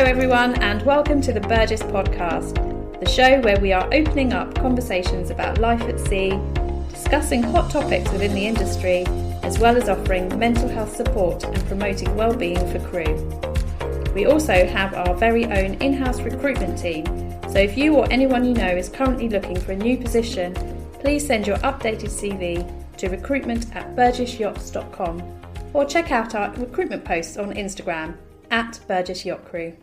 everyone, and welcome to the Burgess podcast, the show where we are opening up conversations about life at sea, discussing hot topics within the industry, as well as offering mental health support and promoting well-being for crew. We also have our very own in-house recruitment team, so if you or anyone you know is currently looking for a new position, please send your updated CV to recruitment@burgessyachts.com or check out our recruitment posts on Instagram @Burgess Yacht Crew.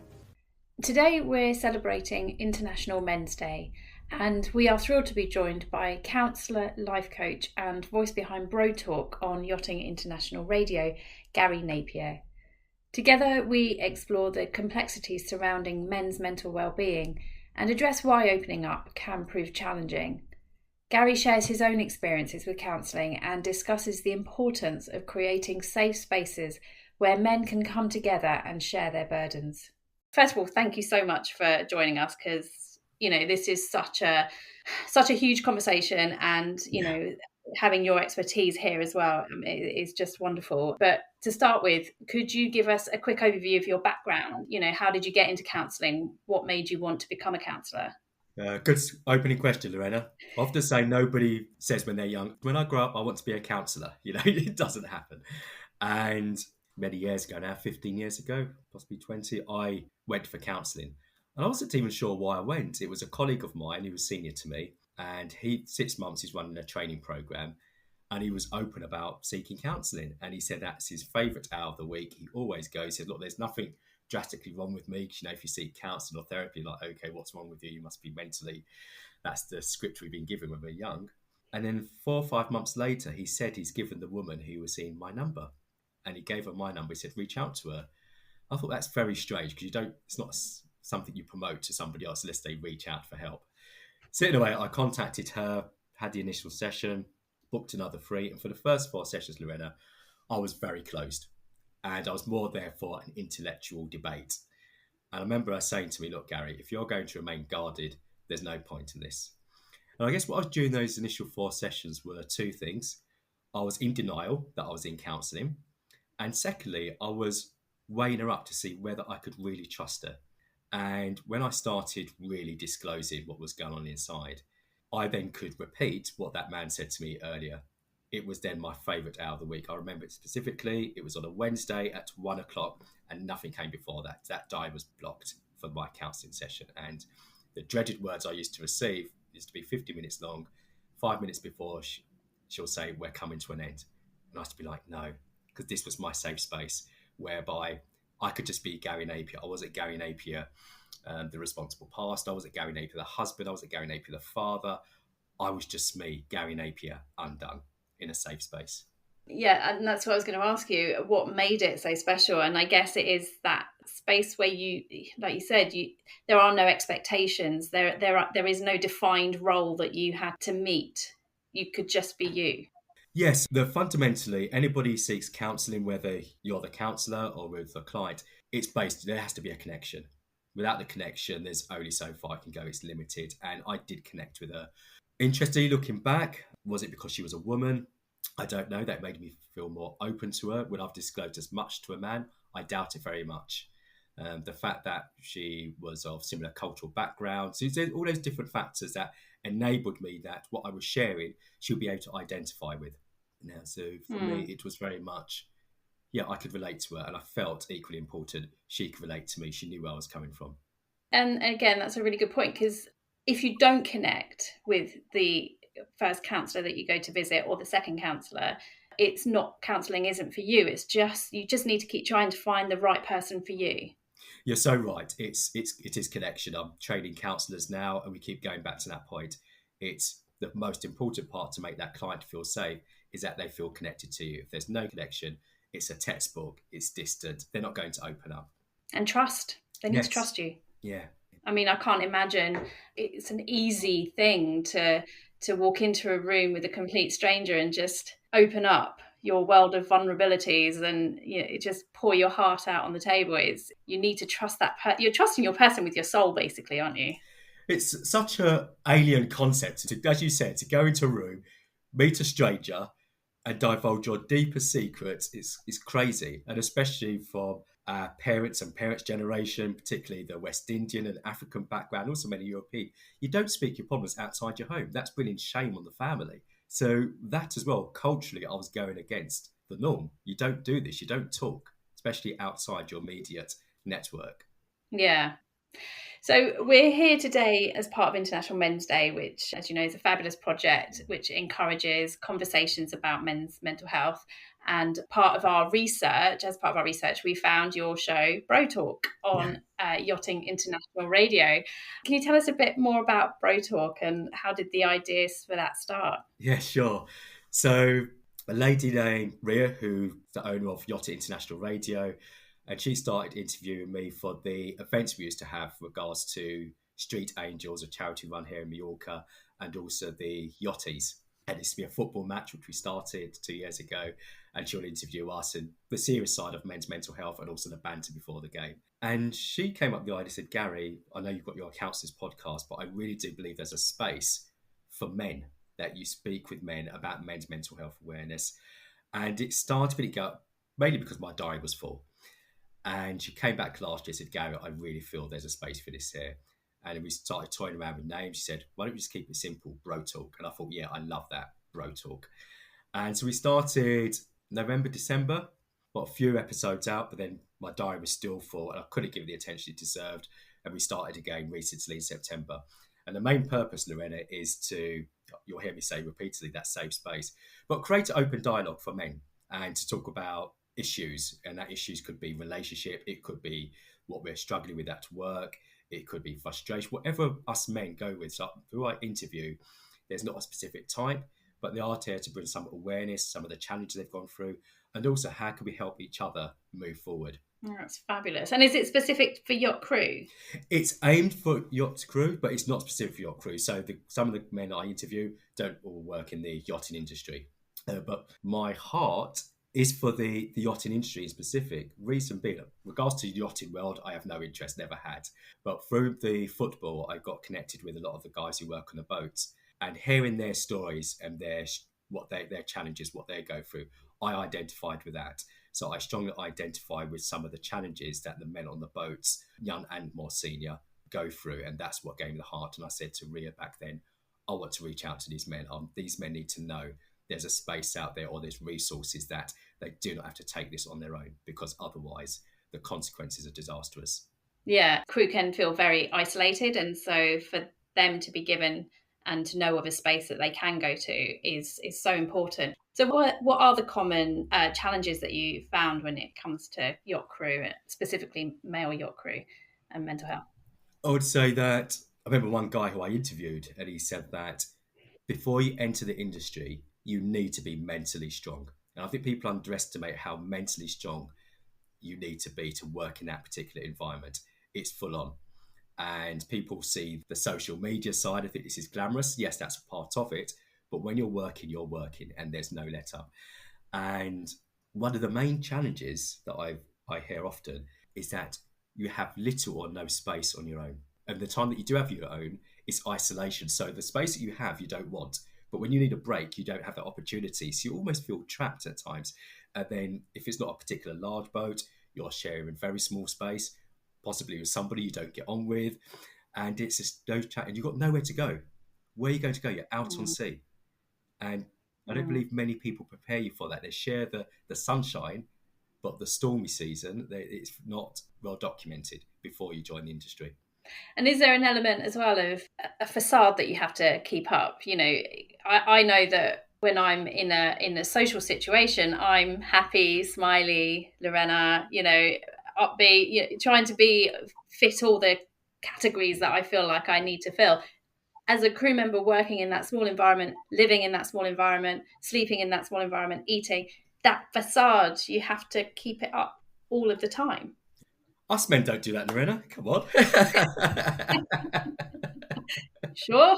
Today we're celebrating International Men's Day, and we are thrilled to be joined by counsellor, life coach and voice behind Bro Talk on Yachting International Radio, Gary Napier. Together we explore the complexities surrounding men's mental well-being and address why opening up can prove challenging. Gary shares his own experiences with counselling and discusses the importance of creating safe spaces where men can come together and share their burdens. First of all, thank you so much for joining us, because this is such a huge conversation, and having your expertise here as well is just wonderful. But to start with, could you give us a quick overview of your background? How did you get into counselling? What made you want to become a counsellor? Good opening question, Lorena. I often say nobody says when they're young, when I grow up, I want to be a counsellor. It doesn't happen. And many years ago now, 15 years ago, possibly 20, I went for counselling. And I wasn't even sure why I went. It was a colleague of mine who was senior to me, and 6 months he's running a training program, and he was open about seeking counselling. And he said that's his favourite hour of the week. He always goes, he said, look, there's nothing drastically wrong with me. Because, if you seek counselling or therapy, like, okay, what's wrong with you? You must be mentally. That's the script we've been given when we're young. And then 4 or 5 months later, he said he's given the woman who was seeing my number. And he gave her my number. He said, reach out to her. I thought that's very strange, because it's not something you promote to somebody else unless they reach out for help. So anyway, I contacted her, had the initial session, booked another 3. And for the first 4 sessions, Lorena, I was very closed. And I was more there for an intellectual debate. And I remember her saying to me, look, Gary, if you're going to remain guarded, there's no point in this. And I guess what I was doing those initial 4 sessions were 2 things. I was in denial that I was in counselling. And secondly, I was weighing her up to see whether I could really trust her. And when I started really disclosing what was going on inside, I then could repeat what that man said to me earlier. It was then my favourite hour of the week. I remember it specifically. It was on a Wednesday at 1:00, and nothing came before that. That diary was blocked for my counselling session. And the dreaded words I used to receive used to be 50 minutes long. 5 minutes before, she'll say, we're coming to an end. And I used to be like, no, because this was my safe space whereby I could just be Gary Napier. I wasn't Gary Napier, the responsible pastor. I wasn't Gary Napier, the husband. I wasn't Gary Napier, the father. I was just me, Gary Napier, undone, in a safe space. Yeah, and that's what I was going to ask you. What made it so special? And I guess it is that space where you, like you said, there are no expectations. There is no defined role that you had to meet. You could just be you. Yes, fundamentally, anybody seeks counselling, whether you're the counsellor or with the client, there has to be a connection. Without the connection, there's only so far I can go. It's limited. And I did connect with her. Interestingly, looking back, was it because she was a woman? I don't know. That made me feel more open to her. Would I've disclosed as much to a man? I doubt it very much. The fact that she was of similar cultural background, so there's all those different factors that enabled me that what I was sharing, she'll be able to identify with. Now, so for me, it was very much, I could relate to her, and I felt equally important. She could relate to me. She knew where I was coming from. And again, that's a really good point, because if you don't connect with the first counsellor that you go to visit or the second counsellor, it's not, counselling isn't for you. It's just, you just need to keep trying to find the right person for you. You're so right. It is connection. I'm training counsellors now, and we keep going back to that point. It's the most important part to make that client feel safe is that they feel connected to you. If there's no connection, it's a textbook, it's distant, they're not going to open up. And trust. They need to trust you. Yeah. I mean, I can't imagine it's an easy thing to walk into a room with a complete stranger and just open up your world of vulnerabilities and just pour your heart out on the table. You need to trust that you're trusting your person with your soul, basically, aren't you? It's such an alien concept, as you said, to go into a room, meet a stranger and divulge your deepest secrets is crazy. And especially from parents and parents' generation, particularly the West Indian and African background, also many European, you don't speak your problems outside your home. That's bringing shame on the family. So that as well, culturally, I was going against the norm. You don't do this. You don't talk, especially outside your immediate network. Yeah. So we're here today as part of International Men's Day, which, as you know, is a fabulous project which encourages conversations about men's mental health. And as part of our research, we found your show, Bro Talk, on Yachting International Radio. Can you tell us a bit more about Bro Talk and how did the ideas for that start? Yeah, sure. So a lady named Ria, who's the owner of Yachting International Radio, and she started interviewing me for the events we used to have with regards to Street Angels, a charity run here in Mallorca, and also the Yachties. And it's to be a football match, which we started 2 years ago. And she'll interview us and the serious side of men's mental health and also the banter before the game. And she came up with the idea, said, Gary, I know you've got your Counsellors podcast, but I really do believe there's a space for men, that you speak with men about men's mental health awareness. And it started to go mainly because my diary was full. And she came back last year and said, Gary, I really feel there's a space for this here. And we started toying around with names. She said, why don't we just keep it simple, Bro Talk? And I thought, yeah, I love that, Bro Talk. And so we started November, December, got a few episodes out, but then my diary was still full and I couldn't give it the attention it deserved. And we started again recently in September. And the main purpose, Lorena, is to, you'll hear me say repeatedly, that safe space, but create an open dialogue for men and to talk about issues. And that issues could be relationship, it could be what we're struggling with at work, it could be frustration, whatever us men go with. So through our interview, there's not a specific type, but they are here to bring some awareness, some of the challenges they've gone through, and also how can we help each other move forward. Oh, that's fabulous. And is it specific for Yacht Crew? It's aimed for Yacht Crew, but it's not specific for Yacht Crew. So some of the men I interview don't all work in the yachting industry. But my heart is for the yachting industry in specific. Reason being, regards to the yachting world, I have no interest, never had. But through the football, I got connected with a lot of the guys who work on the boats, and hearing their stories and their challenges, what they go through, I identified with that. So I strongly identify with some of the challenges that the men on the boats, young and more senior, go through. And that's what gave me the heart. And I said to Ria back then, I want to reach out to these men. These men need to know there's a space out there, or there's resources that they do not have to take this on their own, because otherwise the consequences are disastrous. Yeah, crew can feel very isolated. And so for them to be given and to know of a space that they can go to is so important. So what are the common challenges that you found when it comes to yacht crew, specifically male yacht crew and mental health? I would say that I remember one guy who I interviewed, and he said that before you enter the industry, you need to be mentally strong. And I think people underestimate how mentally strong you need to be to work in that particular environment. It's full on. And people see the social media side. I think this is glamorous. Yes, that's part of it. But when you're working, and there's no let up. And one of the main challenges that I hear often is that you have little or no space on your own. And the time that you do have your own is isolation. So the space that you have, you don't want. But when you need a break, you don't have that opportunity. So you almost feel trapped at times. And then if it's not a particular large boat, you're sharing a very small space, possibly with somebody you don't get on with. And it's just those chat, and you've got nowhere to go. Where are you going to go? You're out on sea. And I don't believe many people prepare you for that. They share the sunshine, but the stormy season, it's not well documented before you join the industry. And is there an element as well of a facade that you have to keep up? You know, I know that when I'm in a social situation, I'm happy, smiley, Lorena, upbeat, trying to fit all the categories that I feel like I need to fill. As a crew member working in that small environment, living in that small environment, sleeping in that small environment, eating, that facade, you have to keep it up all of the time. Us men don't do that, Lorena. Come on. Sure.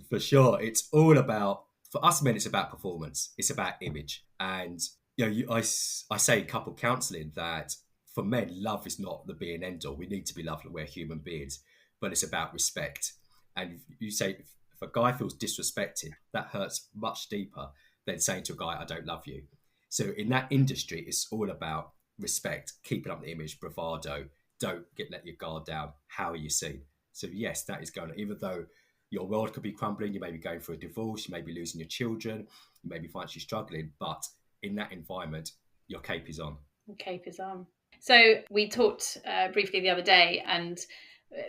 For sure. It's all about, for us men, it's about performance. It's about image. And I say in couple counselling that for men, love is not the be and end all. We need to be loved. We're human beings, but it's about respect. And you say, if a guy feels disrespected, that hurts much deeper than saying to a guy, I don't love you. So in that industry, it's all about respect, keeping up the image, bravado. Don't let your guard down. How are you seen? So yes, that is going on. Even though your world could be crumbling, you may be going through a divorce, you may be losing your children, you may be financially struggling, but in that environment, your cape is on. Cape is on. So we talked briefly the other day, and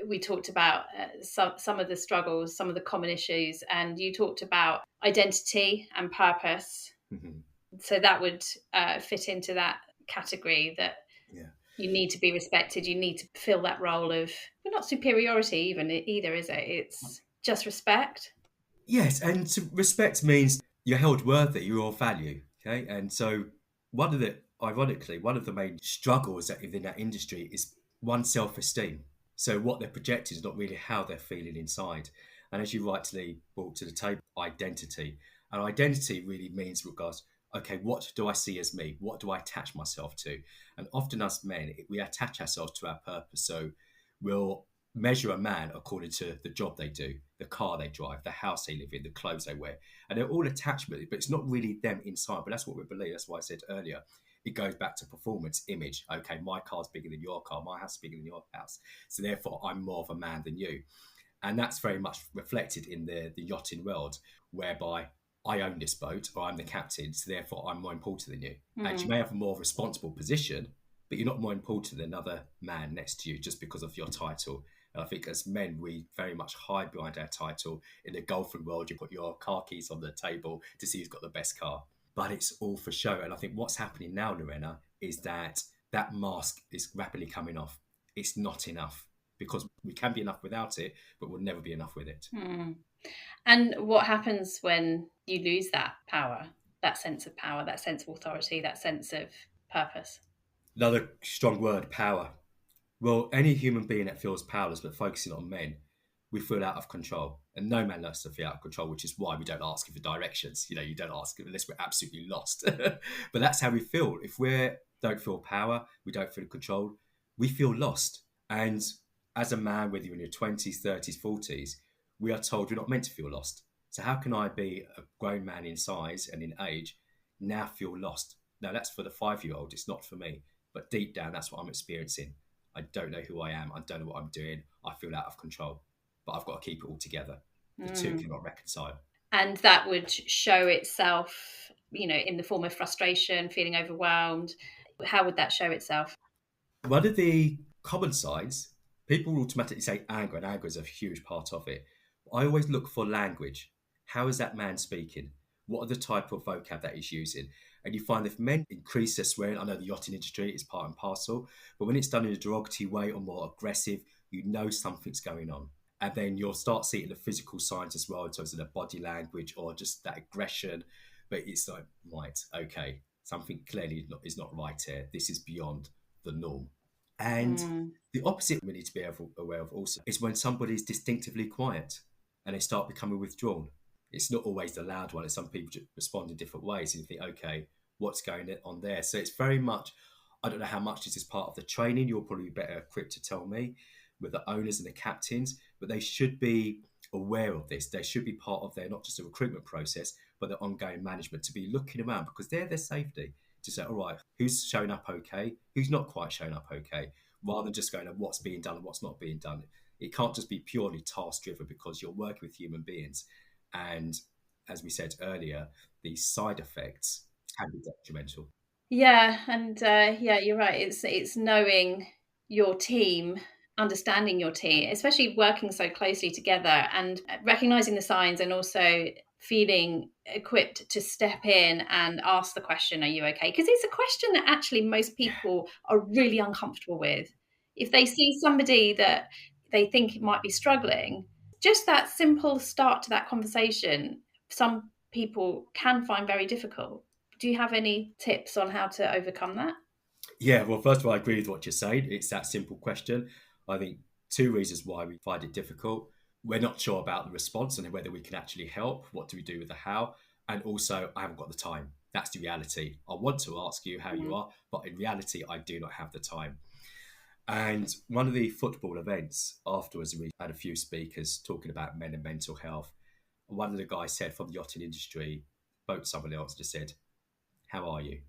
we talked about some of the struggles, some of the common issues, and you talked about identity and purpose. Mm-hmm. So that would fit into that category, that you need to be respected. You need to fill that role of, well, not superiority even either, is it? It's just respect. Yes, and to respect means you're held worthy, you're of value. Okay, and so ironically, one of the main struggles that within that industry is one's self-esteem. So what they're projecting is not really how they're feeling inside. And as you rightly brought to the table, identity. And identity really means regards, okay, what do I see as me? What do I attach myself to? And often us men, we attach ourselves to our purpose. So we'll measure a man according to the job they do, the car they drive, the house they live in, the clothes they wear. And they're all attachment, but it's not really them inside. But that's what we believe. That's why I said earlier, it goes back to performance, image. Okay, my car's bigger than your car, my house is bigger than your house. So therefore, I'm more of a man than you. And that's very much reflected in the yachting world, whereby I own this boat or I'm the captain, so therefore I'm more important than you. And you may have a more responsible position, but you're not more important than another man next to you just because of your title. And I think as men, we very much hide behind our title. In the golfing world, you put your car keys on the table to see who's got the best car. But it's all for show. And I think what's happening now, Lorena, is that mask is rapidly coming off. It's not enough, because we can be enough without it, but we'll never be enough with it. And what happens when you lose that power, that sense of power, that sense of authority, that sense of purpose? Another strong word, power. Well, any human being that feels powerless, but focusing on men, we feel out of control. And no man likes to feel out of control, which is why we don't ask him for directions. You don't ask him unless we're absolutely lost. But that's how we feel. If we don't feel power, we don't feel control, we feel lost. And as a man, whether you're in your 20s, 30s, 40s, we are told we're not meant to feel lost. So how can I be a grown man in size and in age now feel lost? Now, that's for the 5-year-old. It's not for me. But deep down, that's what I'm experiencing. I don't know who I am. I don't know what I'm doing. I feel out of control. But I've got to keep it all together. The two cannot reconcile. And that would show itself, in the form of frustration, feeling overwhelmed. How would that show itself? One of the common signs, people automatically say anger, and anger is a huge part of it. I always look for language. How is that man speaking? What are the type of vocab that he's using? And you find if men increase their swearing, I know the yachting industry is part and parcel, but when it's done in a derogatory way or more aggressive, you know something's going on. And then you'll start seeing the physical signs as well, in terms of the body language or just that aggression. But it's like, right, okay, something clearly is not right here. This is beyond the norm. And the opposite we need to be aware of also is when somebody's distinctively quiet and they start becoming withdrawn. It's not always the loud one. Some people respond in different ways, and you think, okay, what's going on there? So it's very much, I don't know how much this is part of the training. You're probably better equipped to tell me, with the owners and the captains, but they should be aware of this. They should be part of their, not just the recruitment process, but the ongoing management, to be looking around, because they're their safety, to say, all right, who's showing up okay? Who's not quite showing up okay? Rather than just going at what's being done and what's not being done. It can't just be purely task driven, because you're working with human beings. And as we said earlier, the side effects can be detrimental. Yeah, and you're right. It's knowing your team, understanding your team, especially working so closely together, and recognizing the signs, and also feeling equipped to step in and ask the question, are you okay? Because it's a question that actually most people are really uncomfortable with. If they see somebody that they think might be struggling, just that simple start to that conversation, some people can find very difficult. Do you have any tips on how to overcome that? Yeah, well, first of all, I agree with what you're saying. It's that simple question. I think 2 reasons why we find it difficult. We're not sure about the response and whether we can actually help. What do we do with the how? And also, I haven't got the time. That's the reality. I want to ask you how you are, but in reality, I do not have the time. And one of the football events afterwards, we had a few speakers talking about men and mental health. One of the guys said from the yachting industry, spoke to someone else, just said, how are you?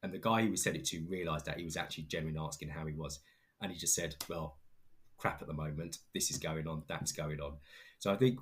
And the guy who said it to realised that he was actually genuinely asking how he was. And he just said, well, crap at the moment. This is going on, that's going on. So I think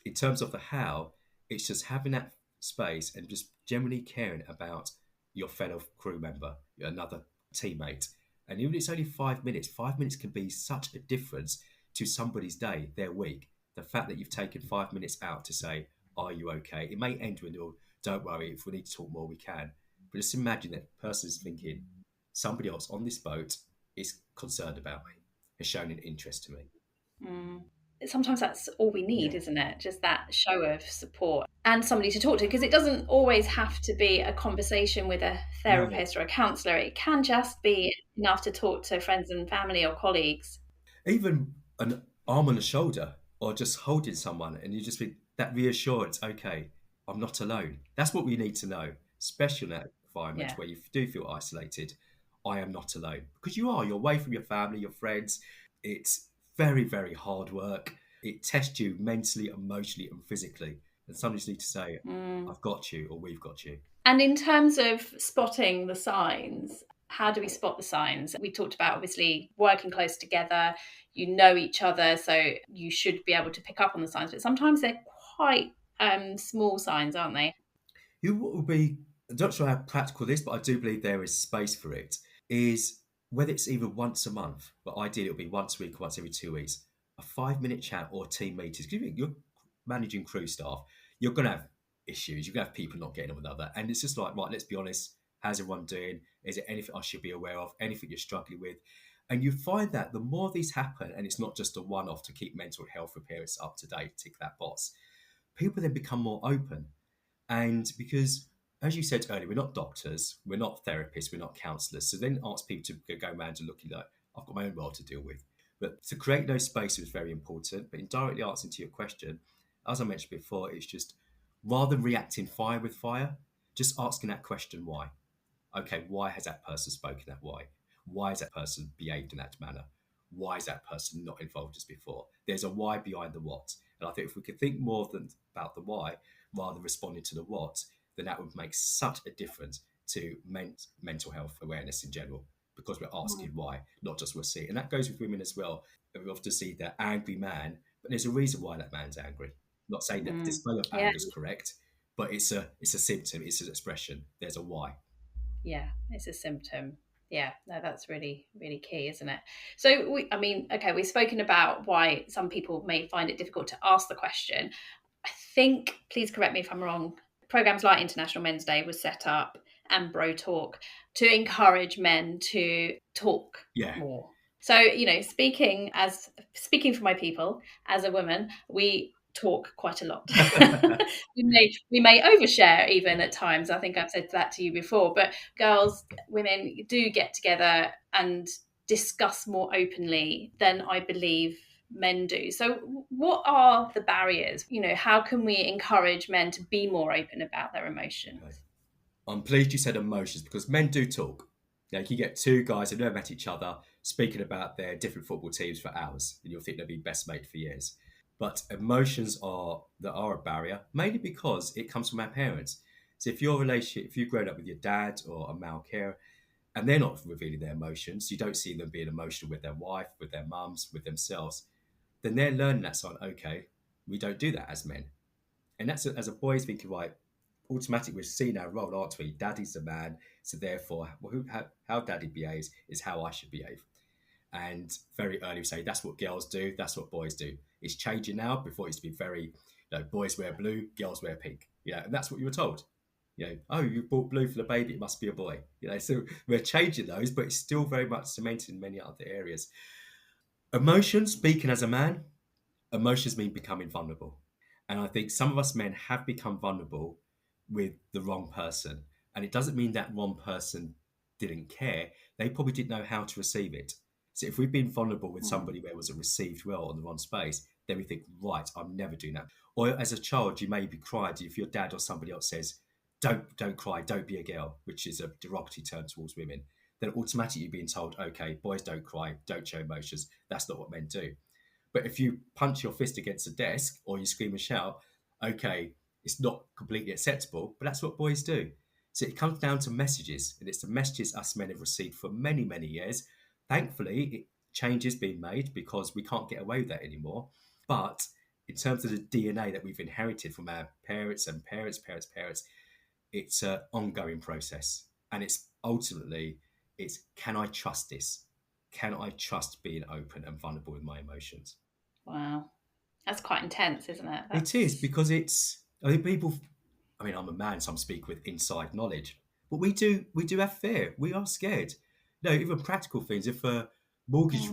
in terms of the how, it's just having that space and just generally caring about your fellow crew member, another teammate. And even if it's only 5 minutes can be such a difference to somebody's day, their week. The fact that you've taken 5 minutes out to say, are you okay? It may end with, oh, don't worry, if we need to talk more, we can. But just imagine that person is thinking, somebody else on this boat is concerned about me, has shown an interest to me. Sometimes that's all we need, isn't it? Just that show of support and somebody to talk to, because it doesn't always have to be a conversation with a therapist or a counsellor. It can just be enough to talk to friends and family or colleagues. Even an arm on the shoulder or just holding someone, and you just think that reassurance, okay, I'm not alone. That's what we need to know, especially in that environment where you do feel isolated. I am not alone, because you're away from your family, your friends. It's very, very hard work. It tests you mentally, emotionally, and physically. And somebody's need to say, I've got you, or we've got you. And in terms of spotting the signs, how do we spot the signs? We talked about obviously working close together. You know each other, so you should be able to pick up on the signs. But sometimes they're quite small signs, aren't they? You will be, I'm not sure how practical this, but I do believe there is space for it, is whether it's even once a month, but ideally it'll be once a week, once every 2 weeks, a 5 minute chat or team meetings. Because you're managing crew staff, you're going to have issues. You're going to have people not getting on with other. And it's just like, right, let's be honest. How's everyone doing? Is there anything I should be aware of? Anything you're struggling with? And you find that the more these happen, and it's not just a one-off to keep mental health repairs up to date, tick that box, people then become more open. And because, as you said earlier, we're not doctors, we're not therapists, we're not counsellors. So then ask people to go around and looking like, I've got my own world to deal with. But to create those spaces is very important. But in directly answering to your question, as I mentioned before, it's just rather than reacting fire with fire, just asking that question, why? Okay, why has that person spoken that way? Why has that person behaved in that manner? Why is that person not involved as before? There's a why behind the what. And I think if we could think more about the why rather than responding to the what, then that would make such a difference to mental health awareness in general, because we're asking why, not just we're seeing. And that goes with women as well. We often see that angry man, but there's a reason why that man's angry. I'm not saying that the display of anger is correct, but it's a symptom, it's an expression. There's a why. Yeah, it's a symptom. Yeah, no, that's really, really key, isn't it? So, we've spoken about why some people may find it difficult to ask the question. I think, please correct me if I'm wrong, programs like International Men's Day was set up and Bro Talk to encourage men to talk more. So, speaking for my people, as a woman, we talk quite a lot. we may overshare even at times. I think I've said that to you before, but girls, women do get together and discuss more openly than I believe men do. So what are the barriers? How can we encourage men to be more open about their emotions? Okay. I'm pleased you said emotions, because men do talk. You can get two guys who've never met each other speaking about their different football teams for hours, and you'll think they'll be best mates for years. But emotions are a barrier, mainly because it comes from our parents. So if you've grown up with your dad or a male carer, and they're not revealing their emotions, you don't see them being emotional with their wife, with their mums, with themselves, then they're learning that side. Okay, we don't do that as men. And that's as a boy thinking, right, automatically we've seen our role, aren't we? Daddy's the man, so therefore how daddy behaves is how I should behave. And very early we say that's what girls do, that's what boys do. It's changing now. Before it used to be very, boys wear blue, girls wear pink. And that's what you were told. Oh, you bought blue for the baby, it must be a boy. So we're changing those, but it's still very much cemented in many other areas. Emotions, speaking as a man, emotions mean becoming vulnerable. And I think some of us men have become vulnerable with the wrong person. And it doesn't mean that one person didn't care. They probably didn't know how to receive it. So if we've been vulnerable with somebody where it wasn't received well in the wrong space, then we think, right, I'm never doing that. Or as a child, you may be cried if your dad or somebody else says, don't cry, don't be a girl, which is a derogatory term towards women. Then automatically you're being told, okay, boys don't cry, don't show emotions. That's not what men do. But if you punch your fist against a desk or you scream and shout, okay, it's not completely acceptable, but that's what boys do. So it comes down to messages, and it's the messages us men have received for many, many years. Thankfully, change is being made because we can't get away with that anymore. But in terms of the DNA that we've inherited from our parents and parents, it's an ongoing process. And it's ultimately, it's can I trust this? Can I trust being open and vulnerable with my emotions? Wow. That's quite intense, isn't it? It is because I think people, I mean, I'm a man, so I'm speaking with inside knowledge, but we do have fear. We are scared. No, even practical things. If mortgage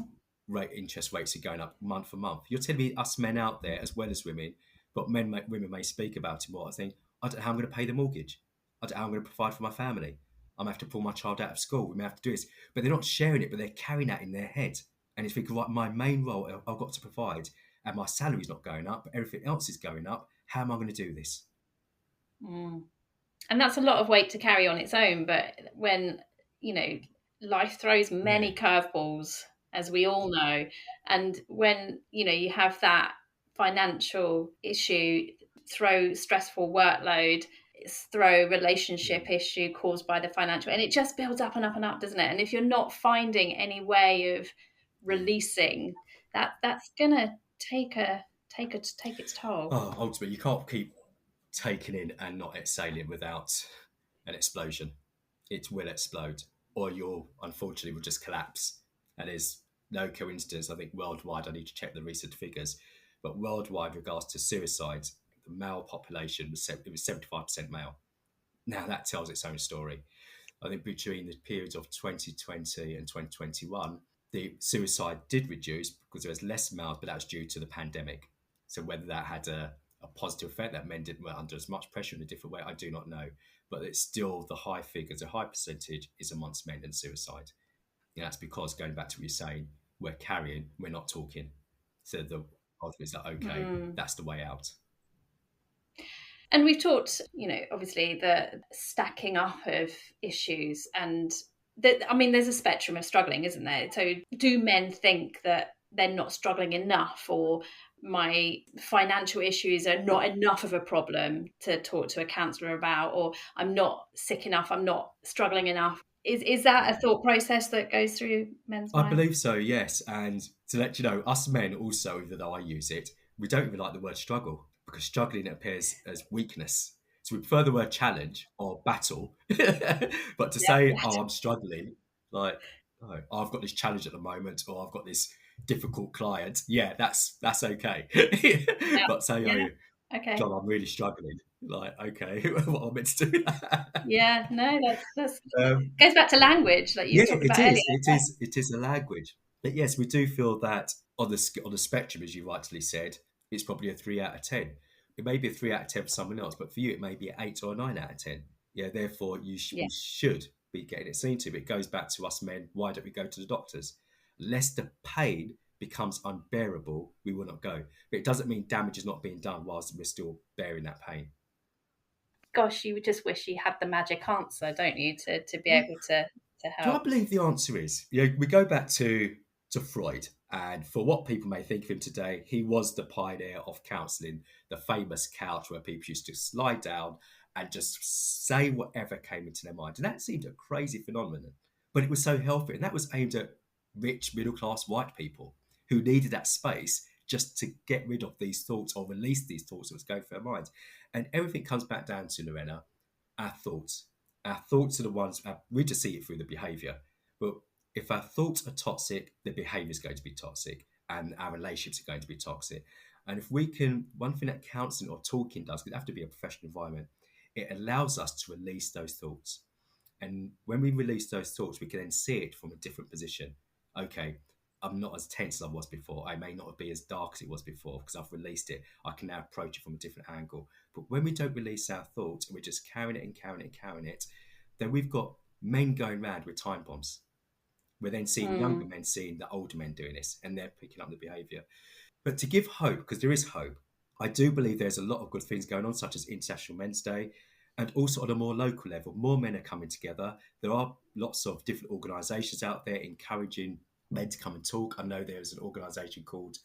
rate interest rates are going up month for month, you're telling me us men out there as well as women, but women may speak about it more. I think I don't know how I'm going to pay the mortgage. I don't know how I'm going to provide for my family. I'm going to have to pull my child out of school. We may have to do this, but they're not sharing it, but they're carrying that in their head. And it's thinking, right, my main role I've got to provide, and my salary's not going up, but everything else is going up. How am I going to do this? Mm. And that's a lot of weight to carry on its own. But when, life throws many curveballs, as we all know, and when, you have that financial issue, throw stressful workload, throw relationship issue caused by the financial, and it just builds up and up and up, doesn't it? And if you're not finding any way of releasing that, that's gonna take its toll. Oh, ultimately, you can't keep taking in and not exhaling without an explosion. It will explode, or you'll unfortunately will just collapse. And there's no coincidence. I think worldwide, I need to check the recent figures, but worldwide, regards to suicides, the male population was 75% male. Now that tells its own story. I think between the periods of 2020 and 2021, the suicide did reduce because there was less males, but that was due to the pandemic. So whether that had a positive effect, that men didn't were under as much pressure in a different way, I do not know. But it's still the high figures, a high percentage is amongst men and suicide. And that's because, going back to what you're saying, we're carrying, we're not talking. So the ultimate is that, okay, that's the way out. And we've talked, obviously the stacking up of issues, and there's a spectrum of struggling, isn't there? So do men think that they're not struggling enough, or my financial issues are not enough of a problem to talk to a counsellor about, or I'm not sick enough, I'm not struggling enough? Is that a thought process that goes through men's minds? I believe so, yes. And to let you know, us men also, even though I use it, we don't even like the word struggle because struggling appears as weakness. So we prefer the word challenge or battle. But to say, oh, I'm struggling, like, oh, I've got this challenge at the moment, or I've got this difficult client. Yeah, that's okay. But say, okay, John, I'm really struggling. Like, okay, what am I meant to do that? Yeah, no, that's goes back to language, like you talked about earlier. It is a language. But yes, we do feel that on the spectrum, as you rightly said, it's probably a 3 out of 10. It may be a 3 out of 10 for someone else, but for you, it may be an 8 or a 9 out of 10. Yeah, therefore, you should be getting it seen to. But it goes back to us men. Why don't we go to the doctors? Lest the pain becomes unbearable, we will not go. But it doesn't mean damage is not being done whilst we're still bearing that pain. Gosh, you would just wish you had the magic answer, don't you, to be able to help? Do I believe the answer is, we go back to Freud, and for what people may think of him today, he was the pioneer of counselling, the famous couch where people used to slide down and just say whatever came into their mind. And that seemed a crazy phenomenon, but it was so healthy. And that was aimed at rich, middle-class white people who needed that space just to get rid of these thoughts or release these thoughts that was going through their minds. And everything comes back down to, Lorena, our thoughts. Our thoughts are the ones, we just see it through the behaviour. But if our thoughts are toxic, the behaviour is going to be toxic and our relationships are going to be toxic. And if we can, one thing that counselling or talking does, it doesn't have to be a professional environment, it allows us to release those thoughts. And when we release those thoughts, we can then see it from a different position. Okay, I'm not as tense as I was before. I may not be as dark as it was before because I've released it. I can now approach it from a different angle. But when we don't release our thoughts and we're just carrying it and carrying it and carrying it, then we've got men going around with time bombs. We're then seeing younger men seeing the older men doing this, and they're picking up the behaviour. But to give hope, because there is hope, I do believe there's a lot of good things going on, such as International Men's Day, and also on a more local level, more men are coming together. There are lots of different organisations out there encouraging men to come and talk. I know there's an organisation called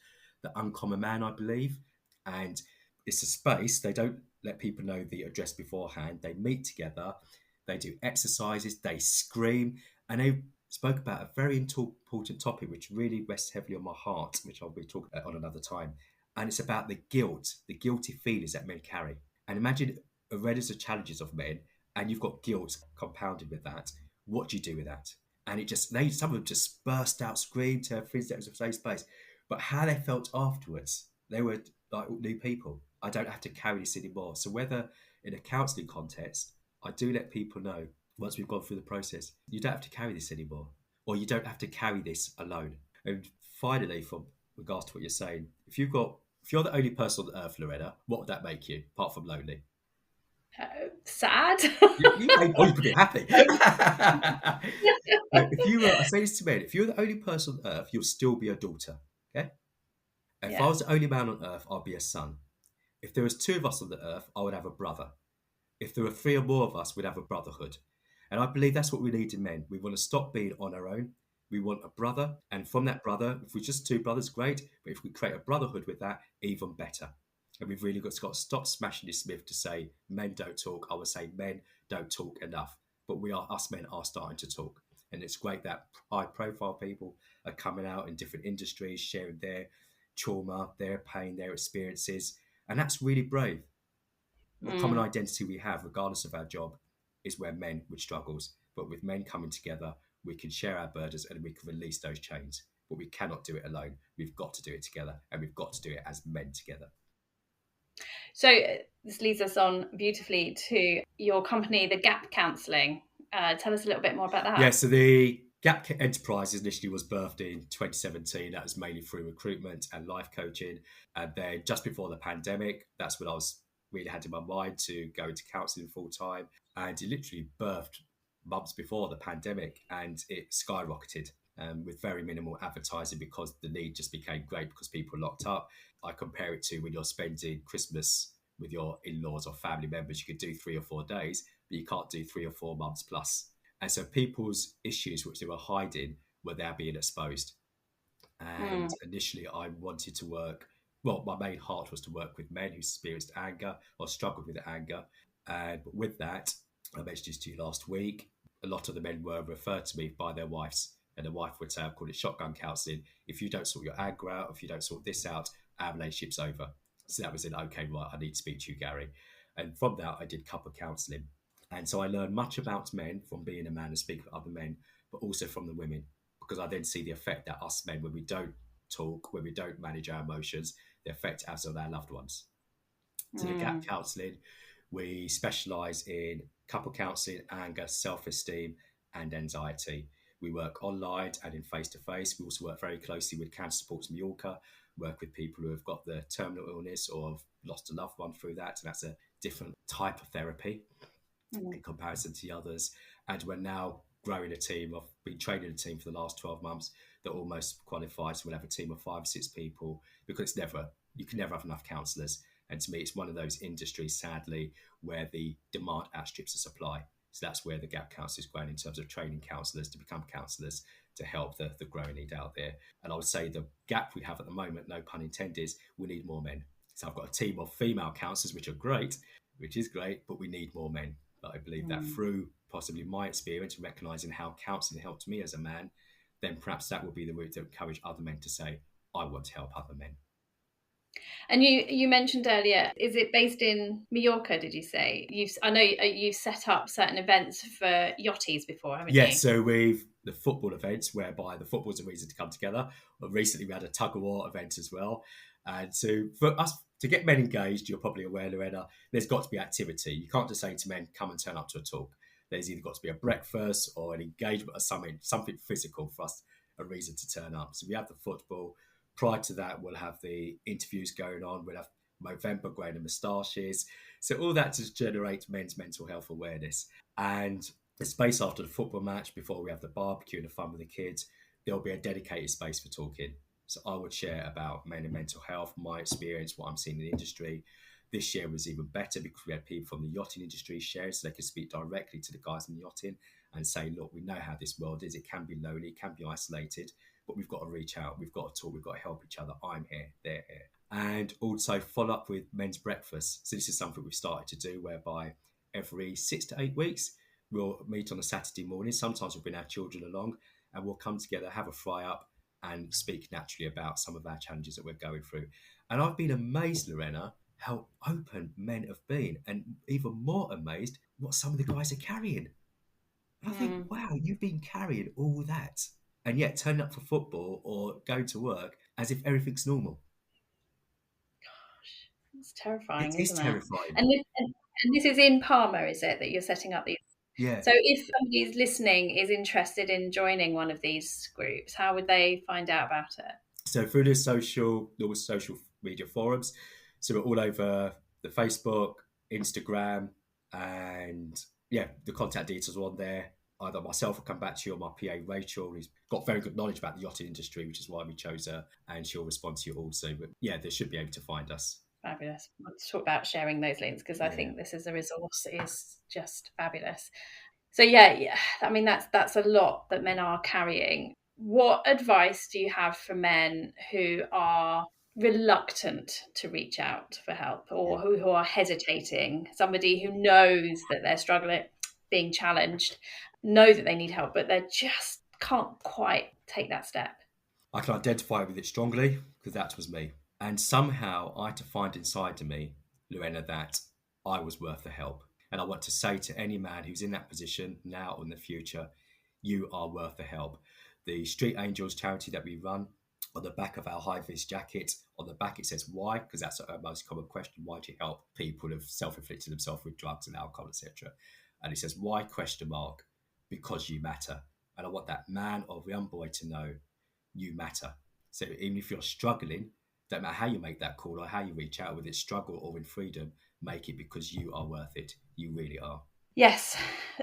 The Uncommon Man, I believe, and it's a space. They don't let people know the address beforehand. They meet together. they do exercises, they scream, and they spoke about a very important topic which really rests heavily on my heart, which I'll be talking about on another time. And it's about the guilty feelings that men carry. And imagine a readiness of challenges of men, and you've got guilt compounded with that. What do you do with that? And some of them just burst out, screamed to friends that was a safe place. But how they felt afterwards, they were like new people. I don't have to carry this anymore. So whether in a counselling context, I do let people know once we've gone through the process, you don't have to carry this anymore, or you don't have to carry this alone. And finally, from regards to what you're saying, if you're the only person on earth, Lorena, what would that make you, apart from lonely? Sad. You could be happy. I say this to men, if you're the only person on earth, you'll still be a daughter. Okay? If I was the only man on earth, I'd be a son. If there was two of us on the earth, I would have a brother. If there were three or more of us, we'd have a brotherhood. And I believe that's what we need in men. We want to stop being on our own. We want a brother. And from that brother, if we're just two brothers, great. But if we create a brotherhood with that, even better. And we've really got to stop smashing this myth to say men don't talk. I would say men don't talk enough. But us men are starting to talk. And it's great that high profile people are coming out in different industries, sharing their trauma, their pain, their experiences. And that's really brave. The common identity we have, regardless of our job, is where men with struggles. But with men coming together, we can share our burdens and we can release those chains. But we cannot do it alone. We've got to do it together, and we've got to do it as men together. So this leads us on beautifully to your company, the Gap Counselling. Tell us a little bit more about that. Yeah, so the Gap Enterprise initially was birthed in 2017. That was mainly through recruitment and life coaching. And then just before the pandemic, that's when I really had in my mind to go into counselling full time. And it literally birthed months before the pandemic, and it skyrocketed with very minimal advertising because the need just became great because people were locked up. I compare it to when you're spending Christmas with your in-laws or family members, you could do 3 or 4 days, but you can't do 3 or 4 months plus. And so people's issues, which they were hiding, were now being exposed. And initially I wanted to work, well, my main heart was to work with men who experienced anger or struggled with anger. And with that, I mentioned this to you last week, a lot of the men were referred to me by their wives. And the wife would say, I call it shotgun counselling. If you don't sort your anger out, if you don't sort this out, our relationship's over. So that was it. Okay, right, I need to speak to you, Gary. And from that, I did couple counselling. And so I learned much about men from being a man and speaking with other men, but also from the women, because I then see the effect that us men, when we don't talk, when we don't manage our emotions, the effect it has on our loved ones. So the Gap Counselling, we specialise in couple counselling, anger, self-esteem and anxiety. We work online and in face-to-face. We also work very closely with Cancer Supports Mallorca, work with people who have got the terminal illness or have lost a loved one through that. And that's a different type of therapy in comparison to the others. And we're now growing a team. I've been training a team for the last 12 months that almost qualifies. So we'll have a team of 5 or 6 people, because you can never have enough counsellors. And to me, it's one of those industries, sadly, where the demand outstrips the supply. So that's where the Gap Counsel is growing in terms of training counsellors to become counsellors to help the growing need out there. And I would say the gap we have at the moment, no pun intended, is we need more men. So I've got a team of female counsellors, which is great, but we need more men. But I believe that through possibly my experience, recognising how counselling helped me as a man, then perhaps that will be the route to encourage other men to say, I want to help other men. And you mentioned earlier, is it based in Mallorca, did you say? I know you've set up certain events for yachties before, haven't you? Yes, so we've the football events whereby the football's a reason to come together. Recently we had a tug-of-war event as well. And so for us to get men engaged, you're probably aware, Lorena, there's got to be activity. You can't just say to men, come and turn up to a talk. There's either got to be a breakfast or an engagement or something physical for us, a reason to turn up. So we have the football. Prior to that, we'll have the interviews going on. We'll have Movember growing the moustaches. So all that to generate men's mental health awareness. And the space after the football match, before we have the barbecue and the fun with the kids, there'll be a dedicated space for talking. So I would share about men and mental health, my experience, what I'm seeing in the industry. This year was even better because we had people from the yachting industry sharing, so they could speak directly to the guys in the yachting and say, look, we know how this world is. It can be lonely, it can be isolated, but we've got to reach out, we've got to talk, we've got to help each other. I'm here, they're here. And also follow up with men's breakfast. So this is something we've started to do, whereby every 6 to 8 weeks, we'll meet on a Saturday morning. Sometimes we'll bring our children along and we'll come together, have a fry up and speak naturally about some of our challenges that we're going through. And I've been amazed, Lorena, how open men have been, and even more amazed what some of the guys are carrying. And I think, wow, you've been carrying all that and yet turning up for football or going to work as if everything's normal. It's terrifying, It is isn't it? terrifying. And this is in Parma, is it, that you're setting up these? Yeah. So if somebody's listening is interested in joining one of these groups, how would they find out about it? So through the social media forums, so we're all over the Facebook, Instagram, and yeah, the contact details are on there. Either myself will come back to you or my PA Rachel, who's got very good knowledge about the yachting industry, which is why we chose her, and she'll respond to you also. But yeah, they should be able to find us. Fabulous. Let's talk about sharing those links because I Yeah. think this is a resource is just fabulous. So yeah, I mean that's a lot that men are carrying. What advice do you have for men who are reluctant to reach out for help or who are hesitating? Somebody who knows that they're struggling, being challenged, know that they need help, but they just can't quite take that step. I can identify with it strongly because that was me. And somehow I had to find inside of me, Lorena, that I was worth the help. And I want to say to any man who's in that position now or in the future, you are worth the help. The Street Angels charity that we run, on the back of our high-vis jacket, on the back it says why, because that's our most common question. Why do you help people who have self-inflicted themselves with drugs and alcohol, etc.? And it says why, ? Because you matter. And I want that man or young boy to know you matter. So even if you're struggling, don't matter how you make that call or how you reach out, with it struggle or in freedom, make it because you are worth it. You really are. Yes,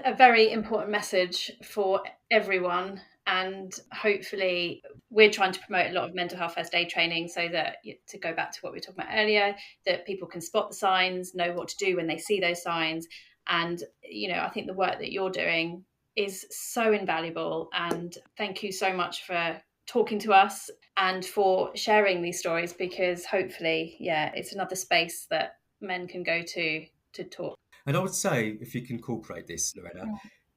a very important message for everyone. And hopefully we're trying to promote a lot of mental health first aid training so that, to go back to what we were talking about earlier, that people can spot the signs, know what to do when they see those signs. And, I think the work that you're doing is so invaluable. And thank you so much for talking to us and for sharing these stories, because hopefully, it's another space that men can go to talk. And I would say, if you can incorporate this, Lorena,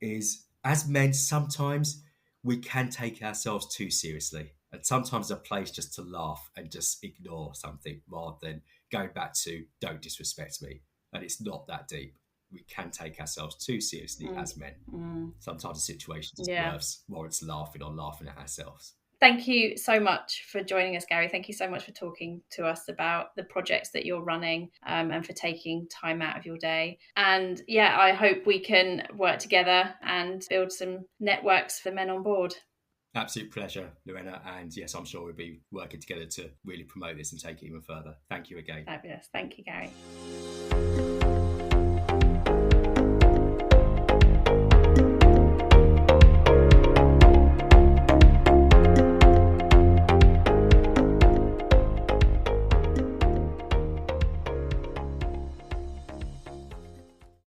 is as men, sometimes we can take ourselves too seriously. And sometimes a place just to laugh and just ignore something rather than going back to don't disrespect me. And it's not that deep. We can take ourselves too seriously as men. Sometimes the situation just warrants laughing or laughing at ourselves. Thank you so much for joining us, Gary. Thank you so much for talking to us about the projects that you're running and for taking time out of your day. And I hope we can work together and build some networks for men on board. Absolute pleasure, Lorena. And yes, I'm sure we'll be working together to really promote this and take it even further. Thank you again. Fabulous. Thank you, Gary.